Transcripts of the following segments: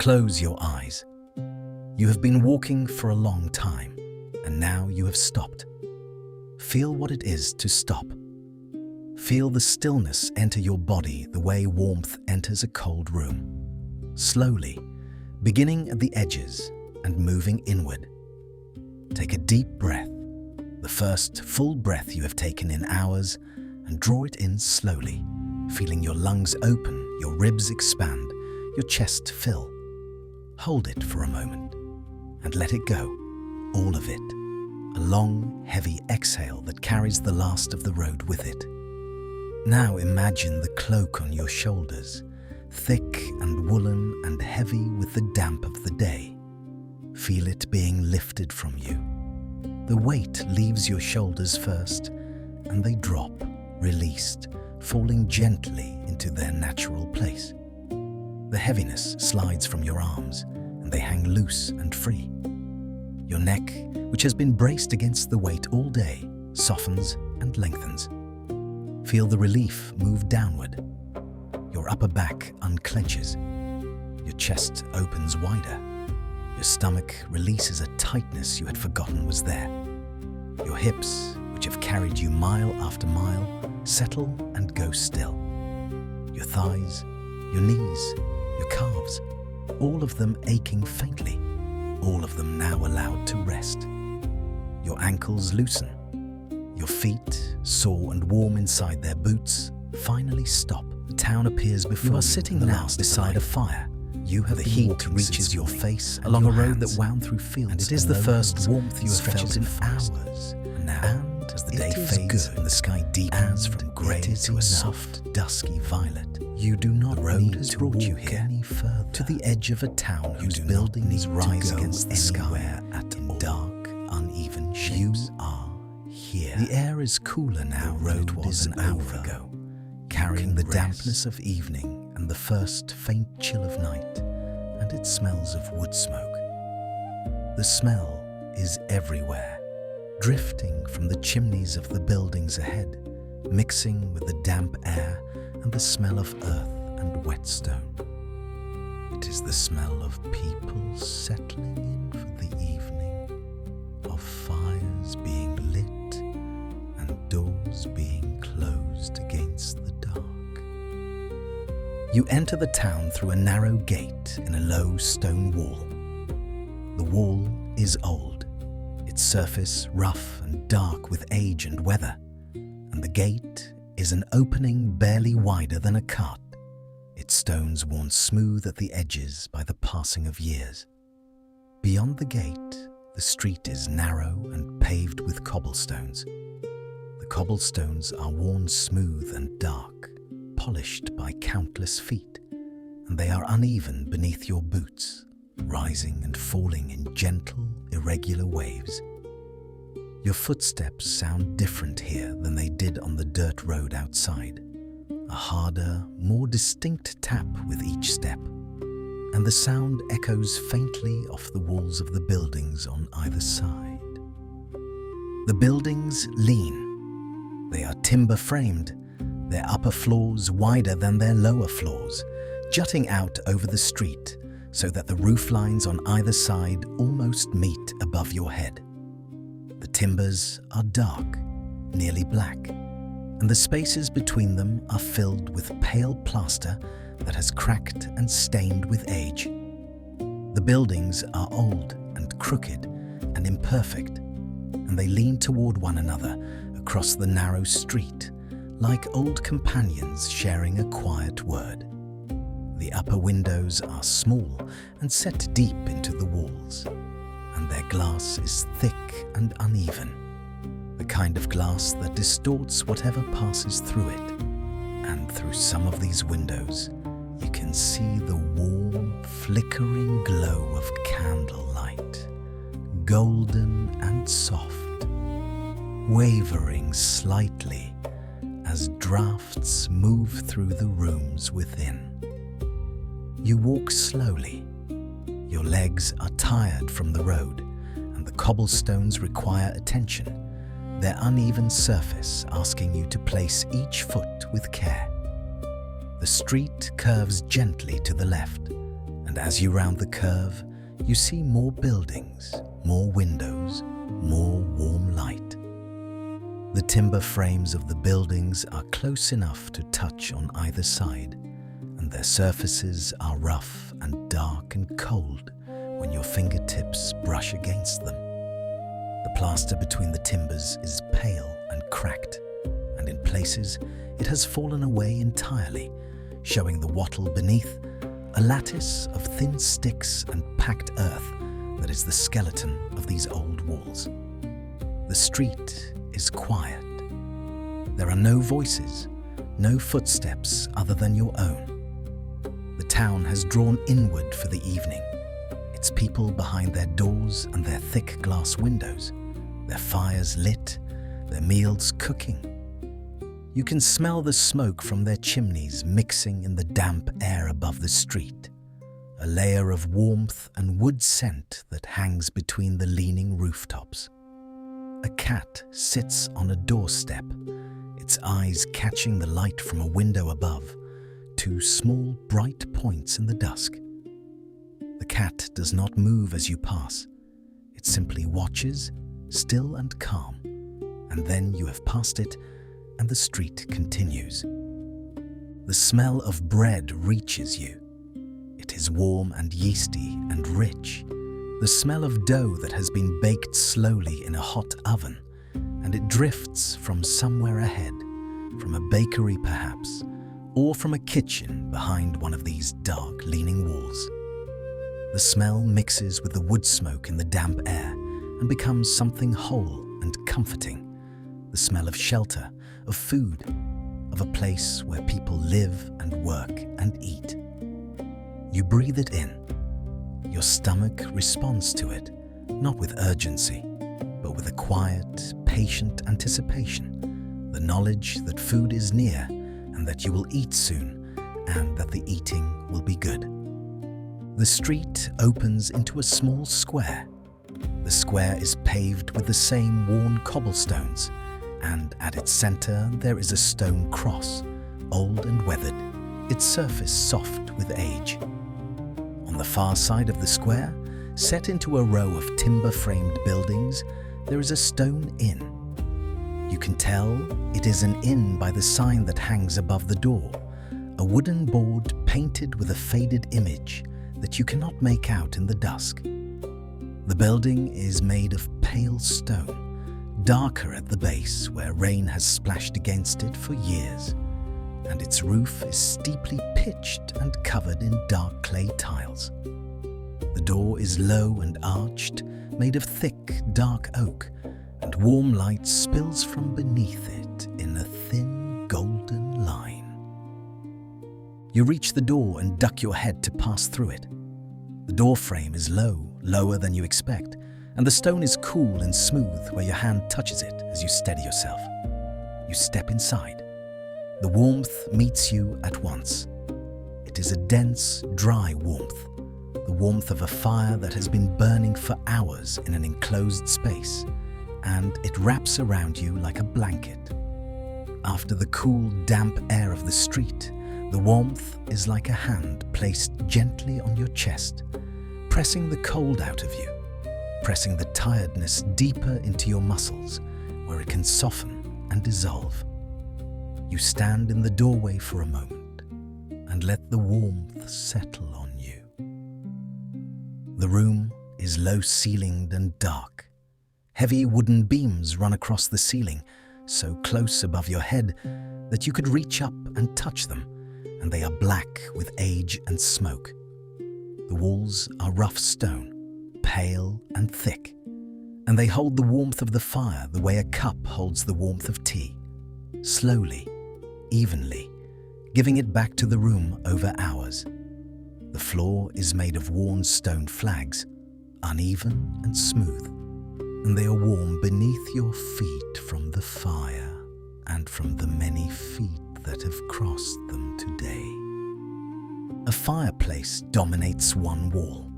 Close your eyes. You have been walking for a long time, and now you have stopped. Feel what it is to stop. Feel the stillness enter your body the way warmth enters a cold room. Slowly, beginning at the edges and moving inward. Take a deep breath, the first full breath you have taken in hours, and draw it in slowly, feeling your lungs open, your ribs expand, your chest fill. Hold it for a moment and let it go, all of it. A long, heavy exhale that carries the last of the road with it. Now imagine the cloak on your shoulders, thick and woolen and heavy with the damp of the day. Feel it being lifted from you. The weight leaves your shoulders first, and they drop, released, falling gently into their natural place. The heaviness slides from your arms, and they hang loose and free. Your neck, which has been braced against the weight all day, softens and lengthens. Feel the relief move downward. Your upper back unclenches. Your chest opens wider. Your stomach releases a tightness you had forgotten was there. Your hips, which have carried you mile after mile, settle and go still. Your thighs, your knees, your calves, all of them aching faintly, all of them now allowed to rest. Your ankles loosen. Your feet, sore and warm inside their boots, finally stop. The town appears before you. Are sitting now beside a fire. You have the heat reaches your face along a road that wound through fields, and it is the first warmth you have felt in hours. And now, as the day fades and the sky deepens from grey to a soft, dusky violet, you do not need to walk any further to the edge of a town whose buildings rise against the sky in dark, uneven shapes. You are here. The air is cooler now than it was an hour ago, carrying the dampness of evening and the first faint chill of night, and it smells of wood smoke. The smell is everywhere, drifting from the chimneys of the buildings ahead, mixing with the damp air and the smell of earth and whetstone. It is the smell of people settling in for the evening, of fires being lit and doors being closed against the dark. You enter the town through a narrow gate in a low stone wall. The wall is old, its surface rough and dark with age and weather, and the gate is an opening barely wider than a cart, its stones worn smooth at the edges by the passing of years. Beyond the gate, the street is narrow and paved with cobblestones. The cobblestones are worn smooth and dark, polished by countless feet, and they are uneven beneath your boots, rising and falling in gentle, irregular waves. Your footsteps sound different here than they did on the dirt road outside, a harder, more distinct tap with each step, and the sound echoes faintly off the walls of the buildings on either side. The buildings lean. They are timber-framed, their upper floors wider than their lower floors, jutting out over the street so that the roof lines on either side almost meet above your head. The timbers are dark, nearly black, and the spaces between them are filled with pale plaster that has cracked and stained with age. The buildings are old and crooked and imperfect, and they lean toward one another across the narrow street, like old companions sharing a quiet word. The upper windows are small and set deep into the walls, and their glass is thick and uneven, the kind of glass that distorts whatever passes through it. And through some of these windows, you can see the warm, flickering glow of candlelight, golden and soft, wavering slightly as drafts move through the rooms within. You walk slowly. Your legs are tired from the road, and the cobblestones require attention, their uneven surface asking you to place each foot with care. The street curves gently to the left, and as you round the curve, you see more buildings, more windows, more warm light. The timber frames of the buildings are close enough to touch on either side, and their surfaces are rough and dark and cold when your fingertips brush against them. The plaster between the timbers is pale and cracked, and in places it has fallen away entirely, showing the wattle beneath, a lattice of thin sticks and packed earth that is the skeleton of these old walls. The street is quiet. There are no voices, no footsteps other than your own. The town has drawn inward for the evening, its people behind their doors and their thick glass windows, their fires lit, their meals cooking. You can smell the smoke from their chimneys mixing in the damp air above the street, a layer of warmth and wood scent that hangs between the leaning rooftops. A cat sits on a doorstep, its eyes catching the light from a window above, two small bright points in the dusk. The cat does not move as you pass. It simply watches, still and calm, and then you have passed it and the street continues. The smell of bread reaches you. It is warm and yeasty and rich, the smell of dough that has been baked slowly in a hot oven, and it drifts from somewhere ahead, from a bakery perhaps, or from a kitchen behind one of these dark leaning walls. The smell mixes with the wood smoke in the damp air and becomes something whole and comforting, the smell of shelter, of food, of a place where people live and work and eat. You breathe it in. Your stomach responds to it, not with urgency, but with a quiet, patient anticipation, the knowledge that food is near and that you will eat soon and that the eating will be good. The street opens into a small square. The square is paved with the same worn cobblestones, and at its center there is a stone cross, old and weathered, its surface soft with age. On the far side of the square, set into a row of timber-framed buildings, there is a stone inn. You can tell it is an inn by the sign that hangs above the door, a wooden board painted with a faded image that you cannot make out in the dusk. The building is made of pale stone, darker at the base where rain has splashed against it for years, and its roof is steeply pitched and covered in dark clay tiles. The door is low and arched, made of thick, dark oak, and warm light spills from beneath it in a thin, golden line. You reach the door and duck your head to pass through it. The door frame is low, lower than you expect, and the stone is cool and smooth where your hand touches it as you steady yourself. You step inside. The warmth meets you at once. It is a dense, dry warmth, the warmth of a fire that has been burning for hours in an enclosed space, and it wraps around you like a blanket. After the cool, damp air of the street, the warmth is like a hand placed gently on your chest, pressing the cold out of you, pressing the tiredness deeper into your muscles where it can soften and dissolve. You stand in the doorway for a moment and let the warmth settle on you. The room is low-ceilinged and dark. Heavy wooden beams run across the ceiling, so close above your head that you could reach up and touch them, and they are black with age and smoke. The walls are rough stone, pale and thick, and they hold the warmth of the fire the way a cup holds the warmth of tea, slowly, evenly, giving it back to the room over hours. The floor is made of worn stone flags, uneven and smooth, and they are warm beneath your feet from the fire and from the many feet that have crossed them today. A fireplace dominates one wall.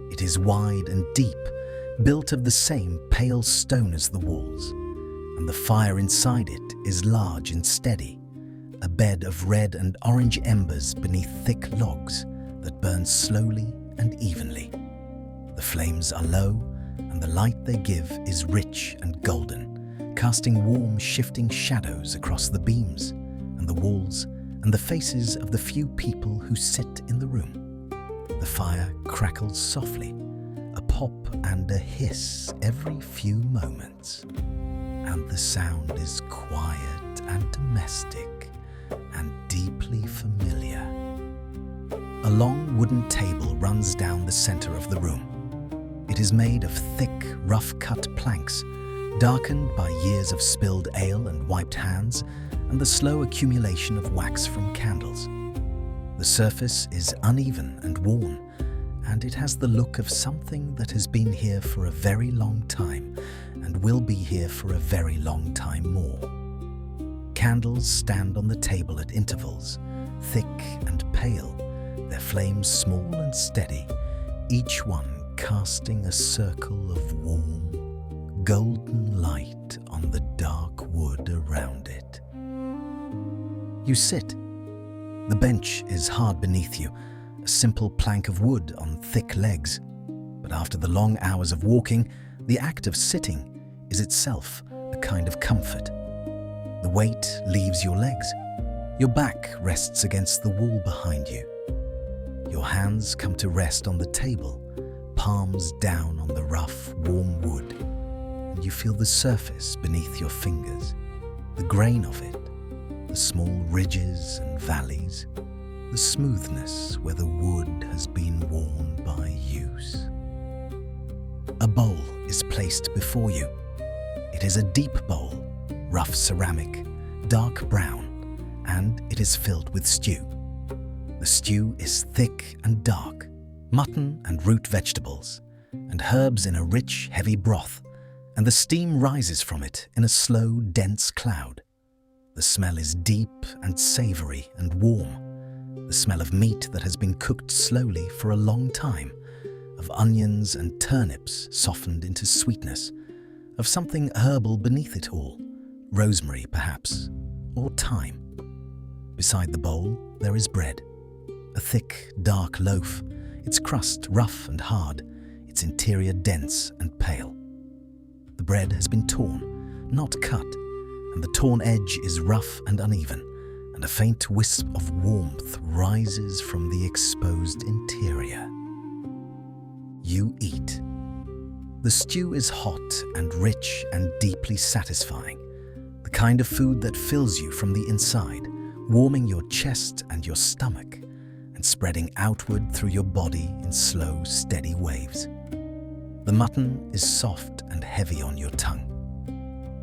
It is wide and deep, built of the same pale stone as the walls, and the fire inside it is large and steady, a bed of red and orange embers beneath thick logs that burns slowly and evenly. The flames are low, and the light they give is rich and golden, casting warm, shifting shadows across the beams and the walls and the faces of the few people who sit in the room. The fire crackles softly, a pop and a hiss every few moments, and the sound is quiet and domestic and deeply familiar. A long wooden table runs down the center of the room. It is made of thick, rough-cut planks, darkened by years of spilled ale and wiped hands and the slow accumulation of wax from candles. The surface is uneven and worn, and it has the look of something that has been here for a very long time and will be here for a very long time more. Candles stand on the table at intervals, thick and pale, their flames small and steady, each one casting a circle of warm, golden light on the dark wood around it. You sit. The bench is hard beneath you, a simple plank of wood on thick legs. But after the long hours of walking, the act of sitting is itself a kind of comfort. The weight leaves your legs. Your back rests against the wall behind you. Your hands come to rest on the table, palms down on the rough, warm wood, and you feel the surface beneath your fingers, the grain of it, the small ridges and valleys, the smoothness where the wood has been worn by use. A bowl is placed before you. It is a deep bowl, rough ceramic, dark brown, and it is filled with stew. The stew is thick and dark, mutton and root vegetables, and herbs in a rich, heavy broth, and the steam rises from it in a slow, dense cloud. The smell is deep and savory and warm, the smell of meat that has been cooked slowly for a long time, of onions and turnips softened into sweetness, of something herbal beneath it all, rosemary perhaps, or thyme. Beside the bowl there is bread, a thick, dark loaf, its crust rough and hard, its interior dense and pale. The bread has been torn, not cut, and the torn edge is rough and uneven, and a faint wisp of warmth rises from the exposed interior. You eat. The stew is hot and rich and deeply satisfying, the kind of food that fills you from the inside, warming your chest and your stomach, and spreading outward through your body in slow, steady waves. The mutton is soft and heavy on your tongue.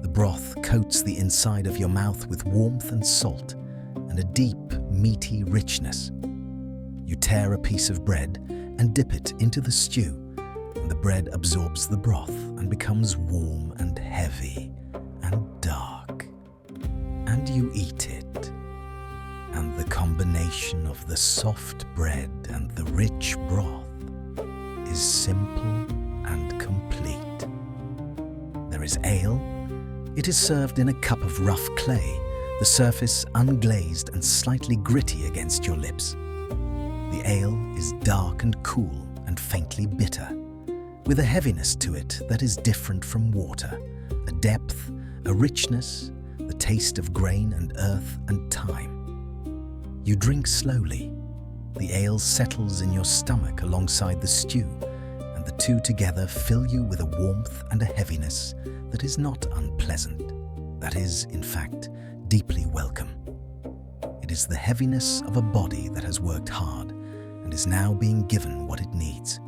The broth coats the inside of your mouth with warmth and salt, and a deep, meaty richness. You tear a piece of bread and dip it into the stew, and the bread absorbs the broth and becomes warm and heavy and dark. And you eat it. And the combination of the soft bread and the rich broth is simple and complete. There is ale. It is served in a cup of rough clay, the surface unglazed and slightly gritty against your lips. The ale is dark and cool and faintly bitter, with a heaviness to it that is different from water, a depth, a richness, the taste of grain and earth and thyme. You drink slowly. The ale settles in your stomach alongside the stew, and the two together fill you with a warmth and a heaviness that is not unpleasant, that is, in fact, deeply welcome. It is the heaviness of a body that has worked hard and is now being given what it needs,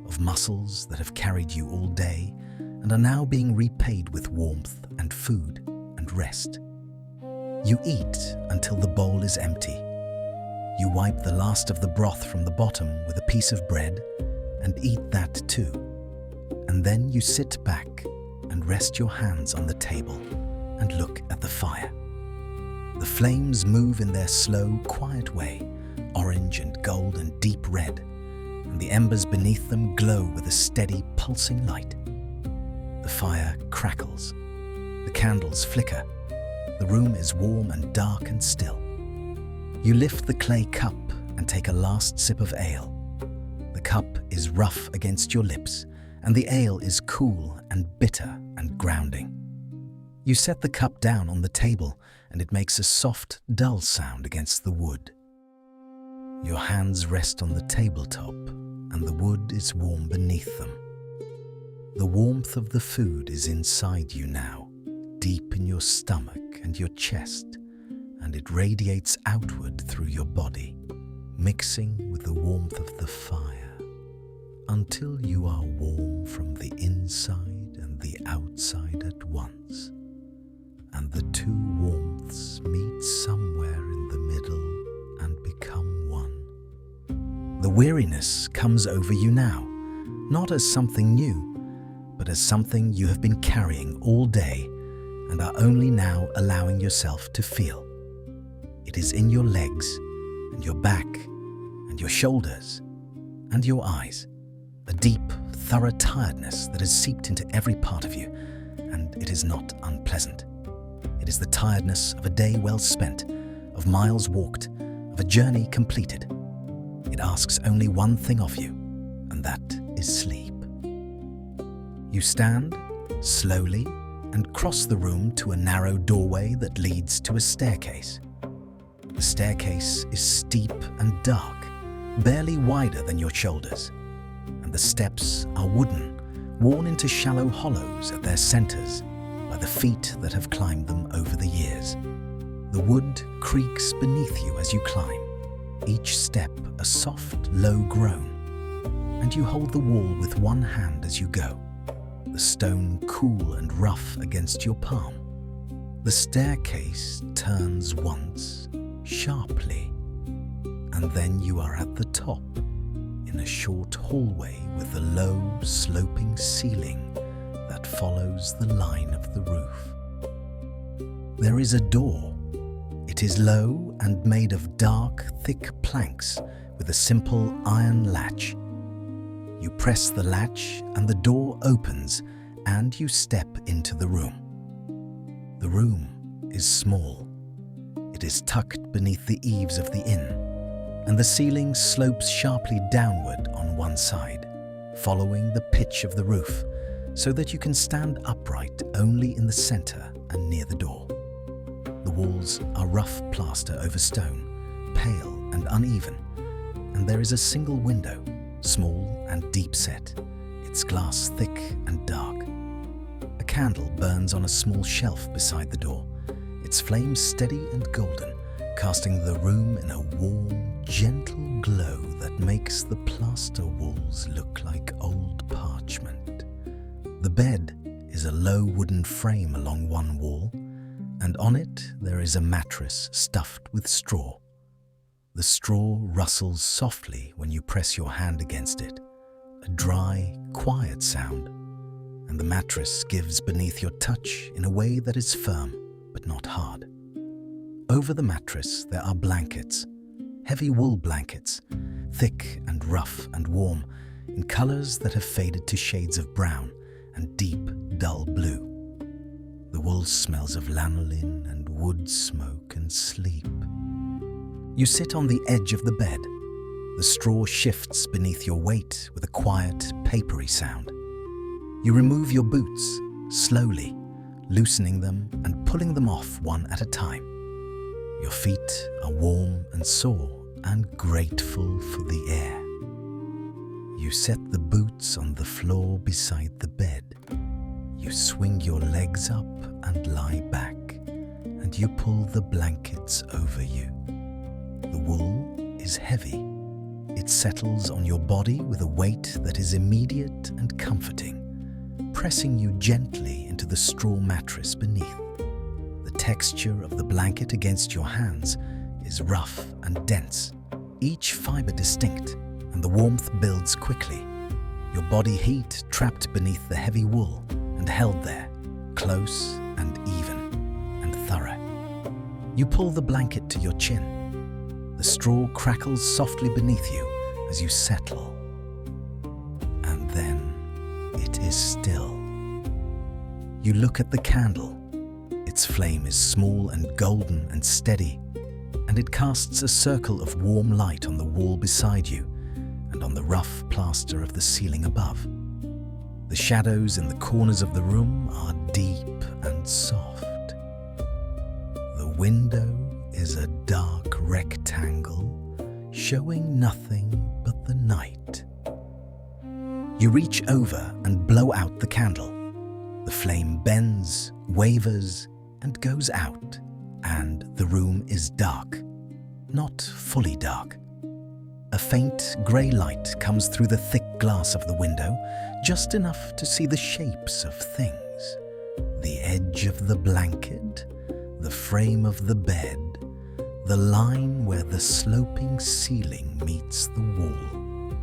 of muscles that have carried you all day and are now being repaid with warmth and food and rest. You eat until the bowl is empty. You wipe the last of the broth from the bottom with a piece of bread and eat that too. And then you sit back and rest your hands on the table and look at the fire. The flames move in their slow, quiet way, orange and gold and deep red, and the embers beneath them glow with a steady, pulsing light. The fire crackles. The candles flicker. The room is warm and dark and still. You lift the clay cup and take a last sip of ale. The cup is rough against your lips, and the ale is cool and bitter and grounding. You set the cup down on the table, and it makes a soft, dull sound against the wood. Your hands rest on the tabletop, and the wood is warm beneath them. The warmth of the food is inside you now, deep in your stomach and your chest, and it radiates outward through your body, mixing with the warmth of the fire, until you are warm from the inside and the outside at once, and the two warmths meet somewhere in the middle and become one. The weariness comes over you now, not as something new, but as something you have been carrying all day and are only now allowing yourself to feel. It is in your legs and your back and your shoulders and your eyes, a deep, thorough tiredness that has seeped into every part of you, and it is not unpleasant. It is the tiredness of a day well spent, of miles walked, of a journey completed. It asks only one thing of you, and that is sleep. You stand slowly and cross the room to a narrow doorway that leads to a staircase. The staircase is steep and dark, barely wider than your shoulders, and the steps are wooden, worn into shallow hollows at their centers by the feet that have climbed them over the years. The wood creaks beneath you as you climb, each step a soft, low groan, and you hold the wall with one hand as you go, the stone cool and rough against your palm. The staircase turns once, sharply, and then you are at the top, in a short hallway with a low, sloping ceiling that follows the line of the roof. There is a door. It is low and made of dark, thick planks with a simple iron latch. You press the latch and the door opens, and you step into the room. The room is small. It is tucked beneath the eaves of the inn, and the ceiling slopes sharply downward on one side, following the pitch of the roof, so that you can stand upright only in the center and near the door. The walls are rough plaster over stone, pale and uneven, and there is a single window, small and deep set, its glass thick and dark. A candle burns on a small shelf beside the door, its flame steady and golden, casting the room in a warm, gentle glow that makes the plaster walls look like old parchment. The bed is a low wooden frame along one wall, and on it there is a mattress stuffed with straw. The straw rustles softly when you press your hand against it, a dry, quiet sound, and the mattress gives beneath your touch in a way that is firm but not hard. Over the mattress there are blankets, heavy wool blankets, thick and rough and warm, in colors that have faded to shades of brown and deep, dull blue. The wool smells of lanolin and wood smoke and sleep. You sit on the edge of the bed. The straw shifts beneath your weight with a quiet, papery sound. You remove your boots, slowly, loosening them and pulling them off one at a time. Your feet are warm and sore and grateful for the air. You set the boots on the floor beside the bed. You swing your legs up and lie back, and you pull the blankets over you. The wool is heavy. It settles on your body with a weight that is immediate and comforting, pressing you gently into the straw mattress beneath. The texture of the blanket against your hands is rough and dense, each fiber distinct, and the warmth builds quickly. Your body heat trapped beneath the heavy wool and held there, close and even and thorough. You pull the blanket to your chin. The straw crackles softly beneath you as you settle. And then it is still. You look at the candle. Its flame is small and golden and steady, and it casts a circle of warm light on the wall beside you and on the rough plaster of the ceiling above. The shadows in the corners of the room are deep and soft. The window is a dark rectangle showing nothing but the night. You reach over and blow out the candle. The flame bends, wavers, and goes out, and the room is dark. Not fully dark. A faint grey light comes through the thick glass of the window, just enough to see the shapes of things. The edge of the blanket, the frame of the bed, the line where the sloping ceiling meets the wall.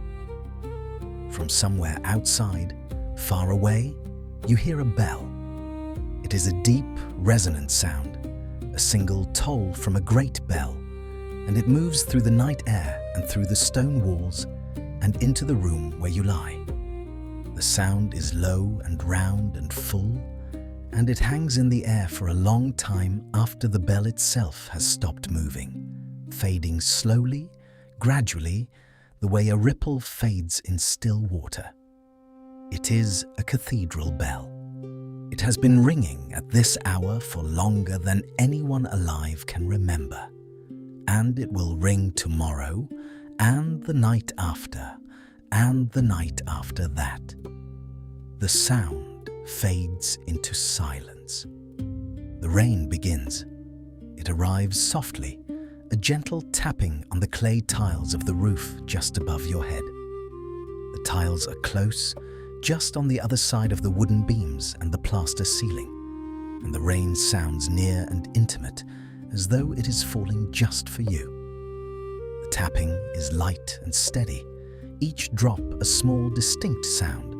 From somewhere outside, far away, you hear a bell. It is a deep, resonant sound, a single toll from a great bell, and it moves through the night air and through the stone walls and into the room where you lie. The sound is low and round and full, and it hangs in the air for a long time after the bell itself has stopped moving, fading slowly, gradually, the way a ripple fades in still water. It is a cathedral bell. It has been ringing at this hour for longer than anyone alive can remember, and it will ring tomorrow, and the night after, and the night after that. The sound fades into silence. The rain begins. It arrives softly, a gentle tapping on the clay tiles of the roof just above your head. The tiles are close, just on the other side of the wooden beams and the plaster ceiling, and the rain sounds near and intimate, as though it is falling just for you. The tapping is light and steady, each drop a small, distinct sound,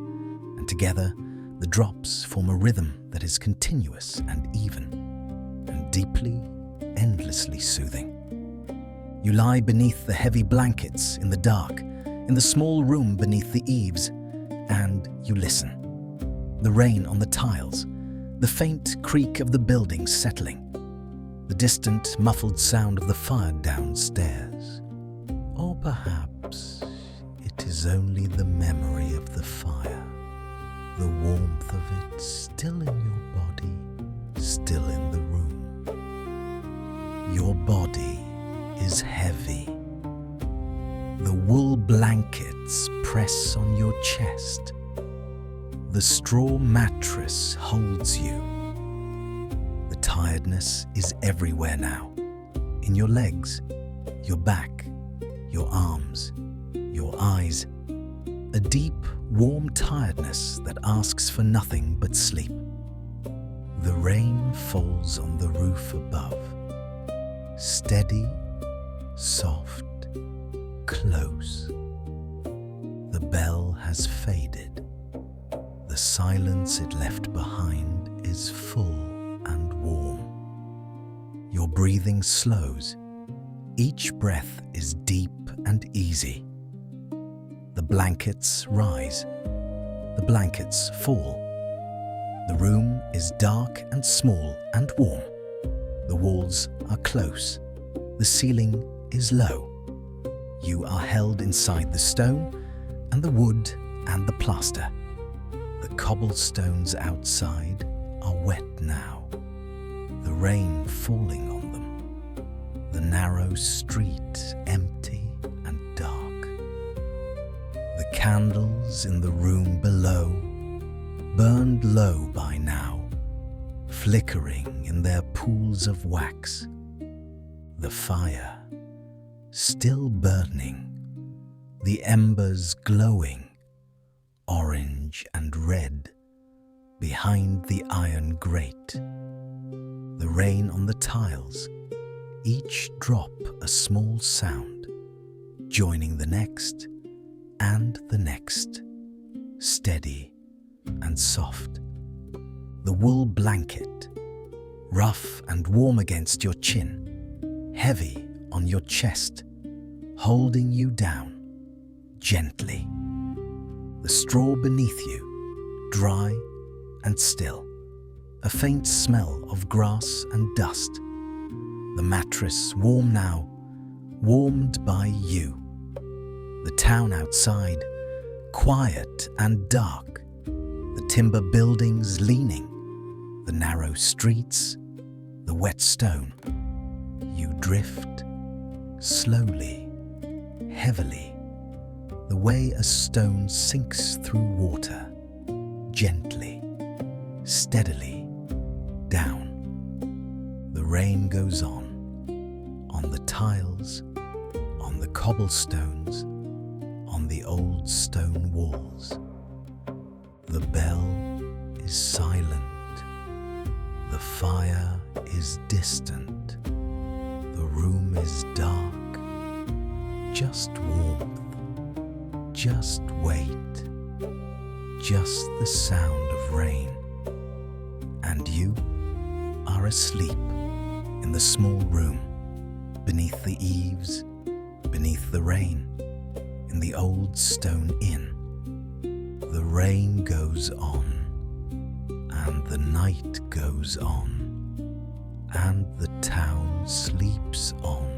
and together the drops form a rhythm that is continuous and even, and deeply, endlessly soothing. You lie beneath the heavy blankets in the dark, in the small room beneath the eaves, and you listen. The rain on the tiles, the faint creak of the building settling, the distant, muffled sound of the fire downstairs. Or perhaps it is only the memory of the fire, the warmth of it still in your body, still in the room. Your body is heavy. The wool blankets press on your chest. The straw mattress holds you. The tiredness is everywhere now, in your legs, your back, your arms, your eyes. A deep, warm tiredness that asks for nothing but sleep. The rain falls on the roof above, steady, soft, close. The bell has faded. The silence it left behind is full and warm. Your breathing slows. Each breath is deep and easy. The blankets rise. The blankets fall. The room is dark and small and warm. The walls are close. The ceiling is low. You are held inside the stone and the wood and the plaster. The cobblestones outside are wet now, the rain falling on them. The narrow street empty and dark. The candles in the room below, burned low by now, flickering in their pools of wax. The fire, still burning, the embers glowing, orange and red, behind the iron grate. The rain on the tiles, each drop a small sound, joining the next and the next, steady and soft. The wool blanket, rough and warm against your chin, heavy on your chest, holding you down, gently. The straw beneath you, dry and still, a faint smell of grass and dust. The mattress warm now, warmed by you. The town outside, quiet and dark. The timber buildings leaning, the narrow streets, the wet stone. You drift, slowly, heavily, the way a stone sinks through water, gently, steadily, down. The rain goes on the tiles, on the cobblestones, on the old stone walls. The bell is silent, the fire is distant, the room is dark, just warmth, just wait, just the sound of rain. And you are asleep in the small room, beneath the eaves, beneath the rain, in the old stone inn. The rain goes on, and the night goes on, and the town sleeps on.